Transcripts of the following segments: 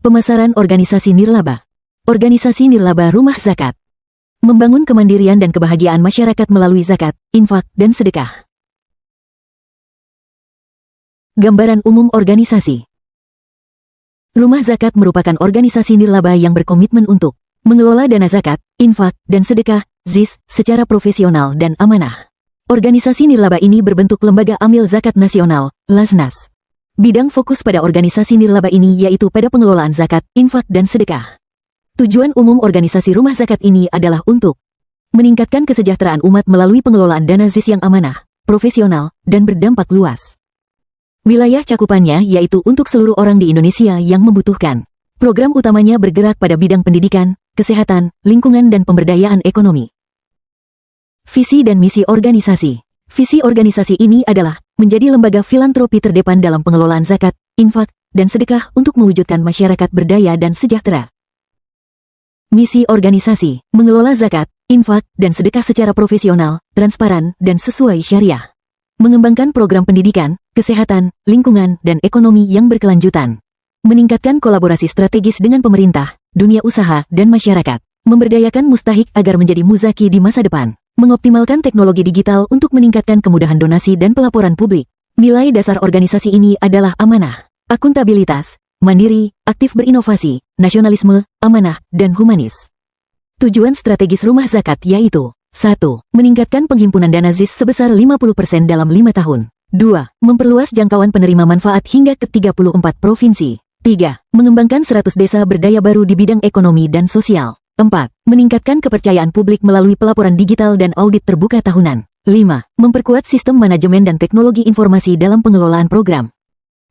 Pemasaran organisasi nirlaba. Organisasi nirlaba rumah zakat. Membangun kemandirian dan kebahagiaan masyarakat melalui zakat, infak, dan sedekah. Gambaran umum organisasi. Rumah zakat merupakan organisasi nirlaba yang berkomitmen untuk mengelola dana zakat, infak, dan sedekah, ZIS, secara profesional dan amanah. Organisasi nirlaba ini berbentuk Lembaga Amil Zakat Nasional, Laznas. Bidang fokus pada organisasi nirlaba ini yaitu pada pengelolaan zakat, infak, dan sedekah. Tujuan umum organisasi rumah zakat ini adalah untuk meningkatkan kesejahteraan umat melalui pengelolaan dana ZIS yang amanah, profesional, dan berdampak luas. Wilayah cakupannya yaitu untuk seluruh orang di Indonesia yang membutuhkan. Program utamanya bergerak pada bidang pendidikan, kesehatan, lingkungan, dan pemberdayaan ekonomi. Visi dan misi organisasi. Visi organisasi ini adalah menjadi lembaga filantropi terdepan dalam pengelolaan zakat, infak, dan sedekah untuk mewujudkan masyarakat berdaya dan sejahtera. Misi organisasi, mengelola zakat, infak, dan sedekah secara profesional, transparan, dan sesuai syariah. Mengembangkan program pendidikan, kesehatan, lingkungan, dan ekonomi yang berkelanjutan. Meningkatkan kolaborasi strategis dengan pemerintah, dunia usaha, dan masyarakat. Memberdayakan mustahik agar menjadi muzaki di masa depan. Mengoptimalkan teknologi digital untuk meningkatkan kemudahan donasi dan pelaporan publik. Nilai dasar organisasi ini adalah amanah, akuntabilitas, mandiri, aktif berinovasi, nasionalisme, amanah, dan humanis. Tujuan strategis rumah zakat yaitu 1. Meningkatkan penghimpunan dana ZIS sebesar 50% dalam 5 tahun. 2. Memperluas jangkauan penerima manfaat hingga ke 34 provinsi. 3. Mengembangkan 100 desa berdaya baru di bidang ekonomi dan sosial. 4. Meningkatkan kepercayaan publik melalui pelaporan digital dan audit terbuka tahunan. 5. Memperkuat sistem manajemen dan teknologi informasi dalam pengelolaan program.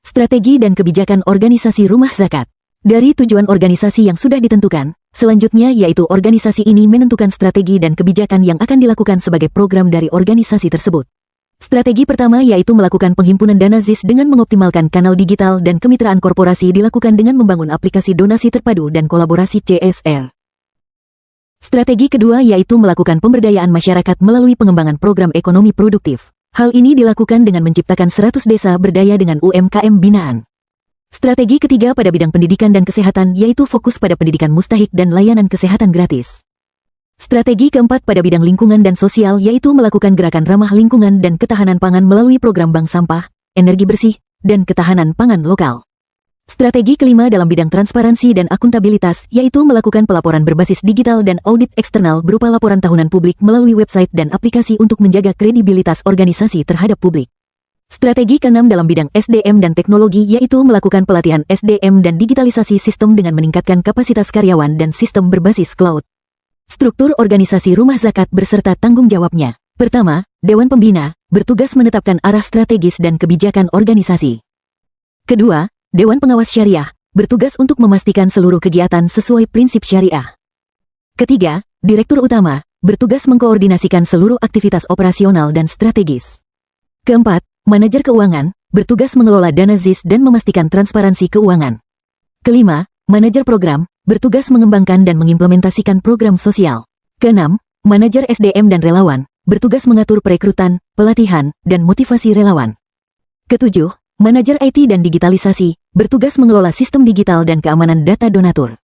Strategi dan kebijakan organisasi rumah zakat. Dari tujuan organisasi yang sudah ditentukan, selanjutnya yaitu organisasi ini menentukan strategi dan kebijakan yang akan dilakukan sebagai program dari organisasi tersebut. Strategi pertama yaitu melakukan penghimpunan dana ZIS dengan mengoptimalkan kanal digital dan kemitraan korporasi dilakukan dengan membangun aplikasi donasi terpadu dan kolaborasi CSR. Strategi kedua yaitu melakukan pemberdayaan masyarakat melalui pengembangan program ekonomi produktif. Hal ini dilakukan dengan menciptakan 100 desa berdaya dengan UMKM binaan. Strategi ketiga pada bidang pendidikan dan kesehatan yaitu fokus pada pendidikan mustahik dan layanan kesehatan gratis. Strategi keempat pada bidang lingkungan dan sosial yaitu melakukan gerakan ramah lingkungan dan ketahanan pangan melalui program bank sampah, energi bersih, dan ketahanan pangan lokal. Strategi kelima dalam bidang transparansi dan akuntabilitas yaitu melakukan pelaporan berbasis digital dan audit eksternal berupa laporan tahunan publik melalui website dan aplikasi untuk menjaga kredibilitas organisasi terhadap publik. Strategi keenam dalam bidang SDM dan teknologi yaitu melakukan pelatihan SDM dan digitalisasi sistem dengan meningkatkan kapasitas karyawan dan sistem berbasis cloud. Struktur organisasi rumah zakat berserta tanggung jawabnya. Pertama, Dewan Pembina, bertugas menetapkan arah strategis dan kebijakan organisasi. Kedua, Dewan Pengawas Syariah, bertugas untuk memastikan seluruh kegiatan sesuai prinsip syariah. Ketiga, Direktur Utama, bertugas mengkoordinasikan seluruh aktivitas operasional dan strategis. Keempat, Manajer Keuangan, bertugas mengelola dana ZIS dan memastikan transparansi keuangan. Kelima, Manajer Program, bertugas mengembangkan dan mengimplementasikan program sosial. Keenam, Manajer SDM dan Relawan, bertugas mengatur perekrutan, pelatihan, dan motivasi relawan. Ketujuh, Manajer IT dan Digitalisasi, bertugas mengelola sistem digital dan keamanan data donatur.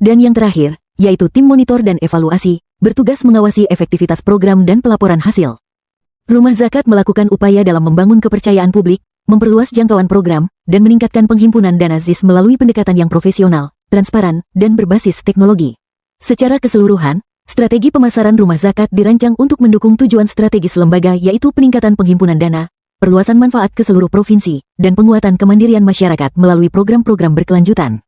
Dan yang terakhir, yaitu Tim Monitor dan Evaluasi, bertugas mengawasi efektivitas program dan pelaporan hasil. Rumah zakat melakukan upaya dalam membangun kepercayaan publik, memperluas jangkauan program, dan meningkatkan penghimpunan dana ZIS melalui pendekatan yang profesional, transparan, dan berbasis teknologi. Secara keseluruhan, strategi pemasaran rumah zakat dirancang untuk mendukung tujuan strategis lembaga yaitu peningkatan penghimpunan dana, perluasan manfaat ke seluruh provinsi, dan penguatan kemandirian masyarakat melalui program-program berkelanjutan.